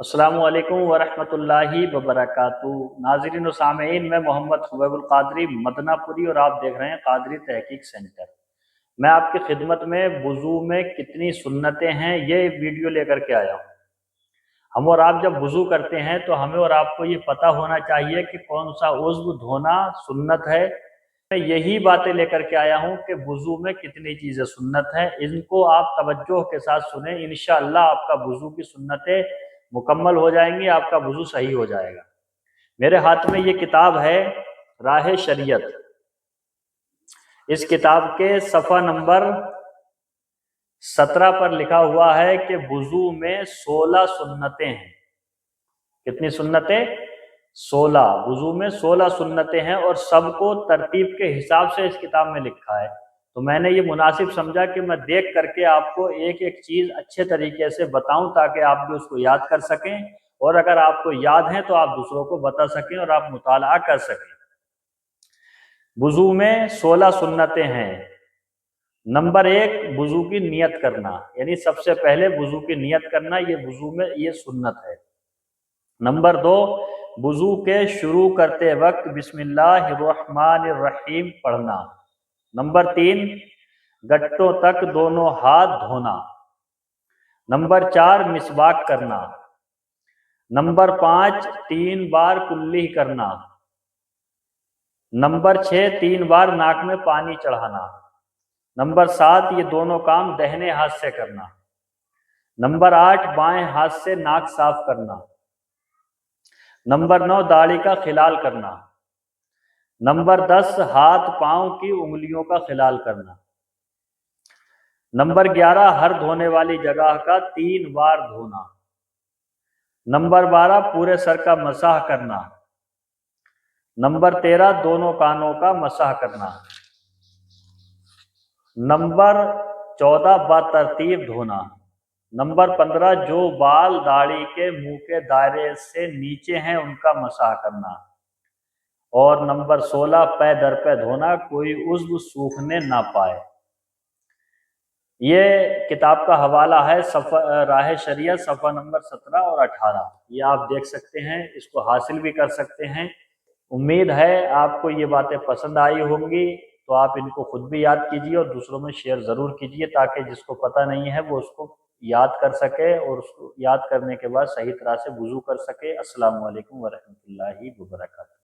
अस्सलामु अलैकुम वरहमतुल्लाहि वबरकातुहू। नाज़रीन व सामईन, मैं मोहम्मद खुबैबुल क़ादरी मदनापुरी और आप देख रहे हैं क़ादरी तहक़ीक़ सेंटर। मैं आपकी खिदमत में वुज़ू में कितनी सुन्नतें हैं ये वीडियो लेकर के आया हूँ। हम और आप जब वुज़ू करते हैं तो हमें और आपको ये पता होना चाहिए कि कौन सा उज़्व धोना सुन्नत है। मैं यही बातें लेकर के आया हूँ कि वुज़ू में कितनी चीज़ें सुन्नत हैं। इनको आप तवज्जो के साथ सुने, इंशाअल्लाह आपका वुज़ू की सुन्नतें मुकम्मल हो जाएंगी, आपका वुज़ू सही हो जाएगा। मेरे हाथ में ये किताब है राह शरीयत। इस किताब के सफ़ा नंबर 17 पर लिखा हुआ है कि वुज़ू में 16 सुन्नतें हैं। कितनी सुन्नतें? 16। वुज़ू में 16 सुन्नतें हैं और सबको तरतीब के हिसाब से इस किताब में लिखा है। तो मैंने ये मुनासिब समझा कि मैं देख करके आपको एक एक चीज़ अच्छे तरीके से बताऊं ताकि आप भी उसको याद कर सकें, और अगर आपको याद है तो आप दूसरों को बता सकें और आप मुताला कर सकें। वुज़ू में 16 सुन्नतें हैं। नंबर 1, वुज़ू की नियत करना, यानी सबसे पहले वुज़ू की नियत करना, ये वुज़ू में ये सुन्नत है। नंबर 2, वुज़ू के शुरू करते वक्त बिस्मिल्लाहिर्रहमानिर्रहीम पढ़ना। नंबर 3, गट्टों तक दोनों हाथ धोना। नंबर 4, मिसवाक करना। नंबर 5, 3 बार कुल्ली करना। नंबर 6, 3 बार नाक में पानी चढ़ाना। नंबर 7, ये दोनों काम दाहिने हाथ से करना। नंबर 8, बाएं हाथ से नाक साफ करना। नंबर 9, दाढ़ी का खिलाल करना। नंबर 10, हाथ पांव की उंगलियों का खिलाल करना। नंबर 11, हर धोने वाली जगह का 3 बार धोना। नंबर 12, पूरे सर का मसाह करना। नंबर 13, दोनों कानों का मसाह करना। नंबर 14, बतरतीब धोना। नंबर 15, जो बाल दाढ़ी के मुंह के दायरे से नीचे हैं उनका मसाह करना। और नंबर 16, पै दर पै धोना, कोई उज़्व सूखने ना पाए। ये किताब का हवाला है राह शरीयत, सफ़ा नंबर 17 और 18। ये आप देख सकते हैं, इसको हासिल भी कर सकते हैं। उम्मीद है आपको ये बातें पसंद आई होंगी, तो आप इनको खुद भी याद कीजिए और दूसरों में शेयर ज़रूर कीजिए ताकि जिसको पता नहीं है वो उसको याद कर सके और उसको याद करने के बाद सही तरह से वुज़ू कर सके। अस्सलामु अलैकुम वरहमतुल्लाहि वबरकातुहू।